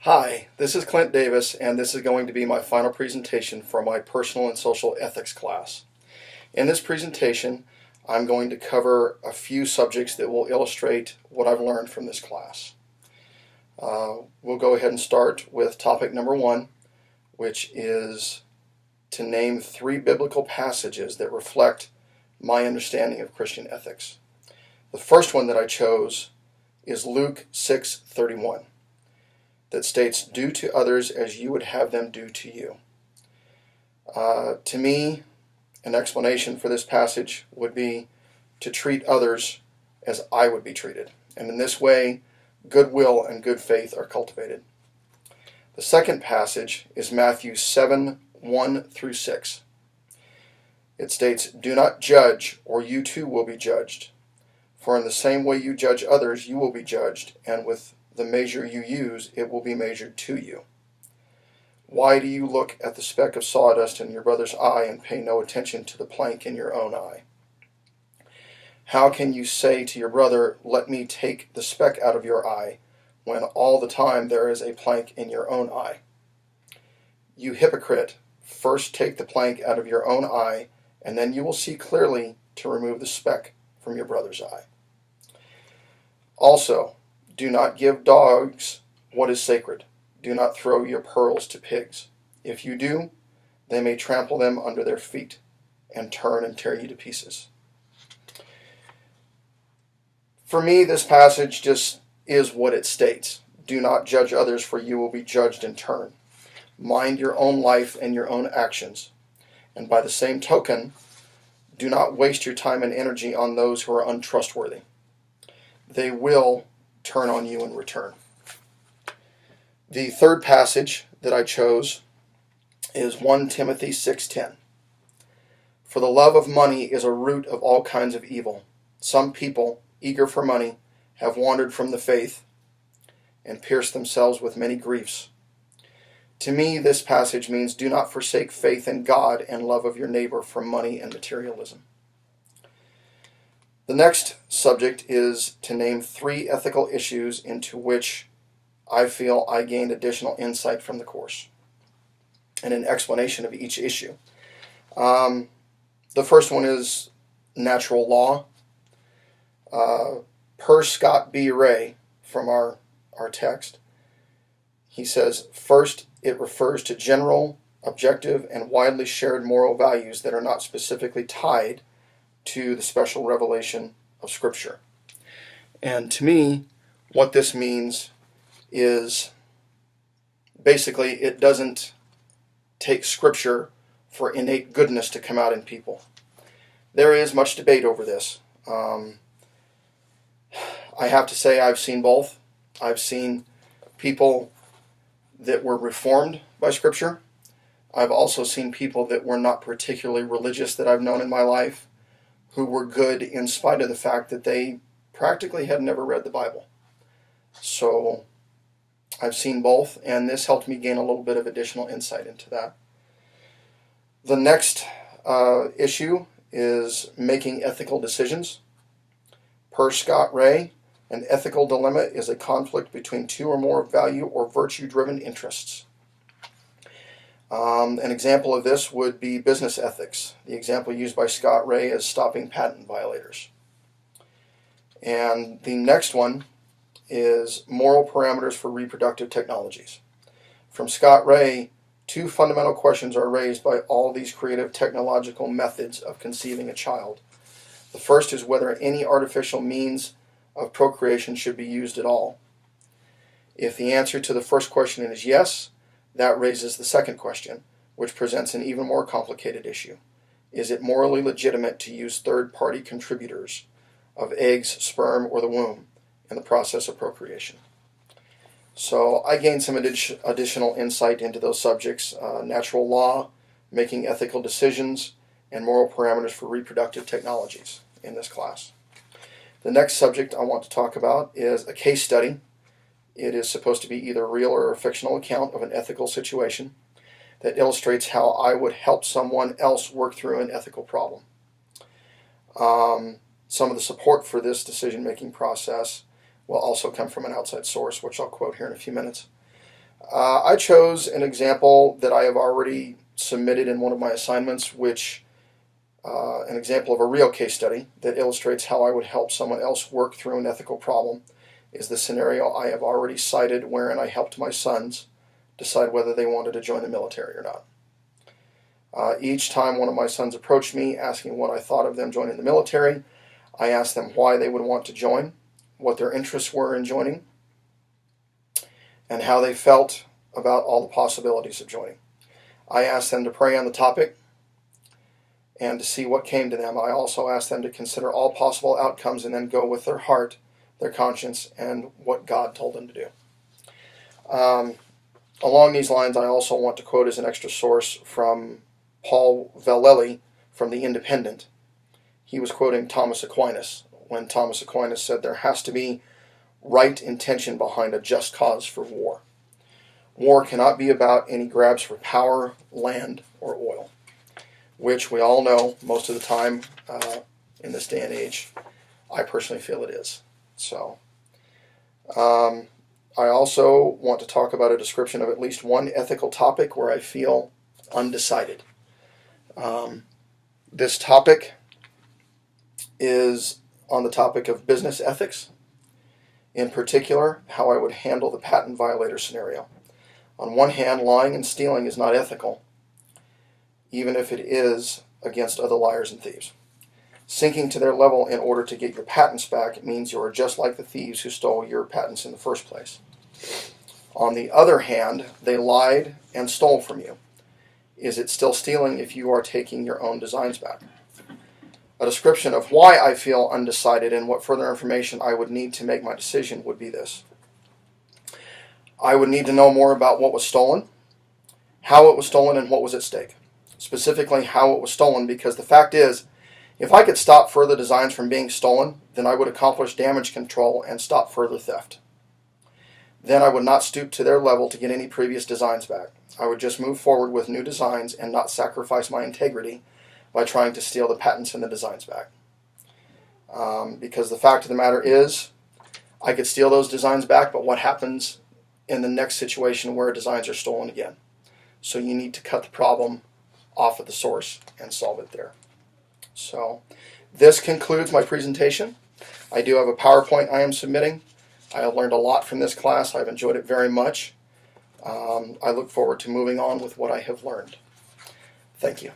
Hi, this is Clint Davis, and this is going to be my final presentation for my personal and social ethics class. In this presentation, I'm going to cover a few subjects that will illustrate what I've learned from this class. We'll go ahead and start with topic number 1, which is to name 3 biblical passages that reflect my understanding of Christian ethics. The first one that I chose is Luke 6:31. That states, "Do to others as you would have them do to you." To me, an explanation for this passage would be to treat others as I would be treated. And in this way, goodwill and good faith are cultivated. The second passage is Matthew 7:1-6. It states, "Do not judge, or you too will be judged. For in the same way you judge others, you will be judged, and with the measure you use, it will be measured to you. Why do you look at the speck of sawdust in your brother's eye and pay no attention to the plank in your own eye? How can you say to your brother, 'Let me take the speck out of your eye,' when all the time there is a plank in your own eye? You hypocrite, first take the plank out of your own eye, and then you will see clearly to remove the speck from your brother's eye. Also, do not give dogs what is sacred. Do not throw your pearls to pigs. If you do, they may trample them under their feet and turn and tear you to pieces." For me, this passage just is what it states. Do not judge others, for you will be judged in turn. Mind your own life and your own actions. And by the same token, do not waste your time and energy on those who are untrustworthy. They will turn on you in return. The third passage that I chose is 1 Timothy 6:10. "For the love of money is a root of all kinds of evil. Some people, eager for money, have wandered from the faith and pierced themselves with many griefs." To me, this passage means do not forsake faith in God and love of your neighbor for money and materialism. The next subject is to name 3 ethical issues into which I feel I gained additional insight from the course, and an explanation of each issue. The first one is natural law. Per Scott B. Ray, from our text, he says, first, it refers to general, objective, and widely shared moral values that are not specifically tied to the special revelation of Scripture. And to me, what this means is basically it doesn't take Scripture for innate goodness to come out in people. There is much debate over this. I have to say I've seen both. I've seen people that were reformed by Scripture. I've also seen people that were not particularly religious that I've known in my life, who were good in spite of the fact that they practically had never read the Bible. So I've seen both, and this helped me gain a little bit of additional insight into that. The next issue is making ethical decisions. Per Scott Ray, an ethical dilemma is a conflict between 2 or more value or virtue-driven interests. An example of this would be business ethics. The example used by Scott Ray is stopping patent violators. And the next one is moral parameters for reproductive technologies. From Scott Ray, 2 fundamental questions are raised by all these creative technological methods of conceiving a child. The first is whether any artificial means of procreation should be used at all. If the answer to the first question is yes, that raises the second question, which presents an even more complicated issue. Is it morally legitimate to use third-party contributors of eggs, sperm, or the womb in the process of procreation? So I gained some additional insight into those subjects, natural law, making ethical decisions, and moral parameters for reproductive technologies in this class. The next subject I want to talk about is a case study. It is supposed to be either a real or a fictional account of an ethical situation that illustrates how I would help someone else work through an ethical problem. Some of the support for this decision-making process will also come from an outside source, which I'll quote here in a few minutes. I chose an example that I have already submitted in one of my assignments, which an example of a real case study that illustrates how I would help someone else work through an ethical problem is the scenario I have already cited wherein I helped my sons decide whether they wanted to join the military or not. Each time one of my sons approached me asking what I thought of them joining the military, I asked them why they would want to join, what their interests were in joining, and how they felt about all the possibilities of joining. I asked them to pray on the topic and to see what came to them. I also asked them to consider all possible outcomes and then go with their heart, their conscience, and what God told them to do. Along these lines, I also want to quote as an extra source from Paul Vallely from The Independent. He was quoting Thomas Aquinas when Thomas Aquinas said there has to be right intention behind a just cause for war. War cannot be about any grabs for power, land, or oil, which we all know most of the time in this day and age. I personally feel it is. So, I also want to talk about a description of at least one ethical topic where I feel undecided. This topic is on the topic of business ethics, in particular, how I would handle the patent violator scenario. On one hand, lying and stealing is not ethical, even if it is against other liars and thieves. Sinking to their level in order to get your patents back means you are just like the thieves who stole your patents in the first place. On the other hand, they lied and stole from you. Is it still stealing if you are taking your own designs back? A description of why I feel undecided and what further information I would need to make my decision would be this. I would need to know more about what was stolen, how it was stolen, and what was at stake. Specifically, how it was stolen, because the fact is, if I could stop further designs from being stolen, then I would accomplish damage control and stop further theft. Then I would not stoop to their level to get any previous designs back. I would just move forward with new designs and not sacrifice my integrity by trying to steal the patents and the designs back. Because the fact of the matter is, I could steal those designs back, but what happens in the next situation where designs are stolen again? So you need to cut the problem off at the source and solve it there. So this concludes my presentation. I do have a PowerPoint I am submitting. I have learned a lot from this class. I've enjoyed it very much. I look forward to moving on with what I have learned. Thank you.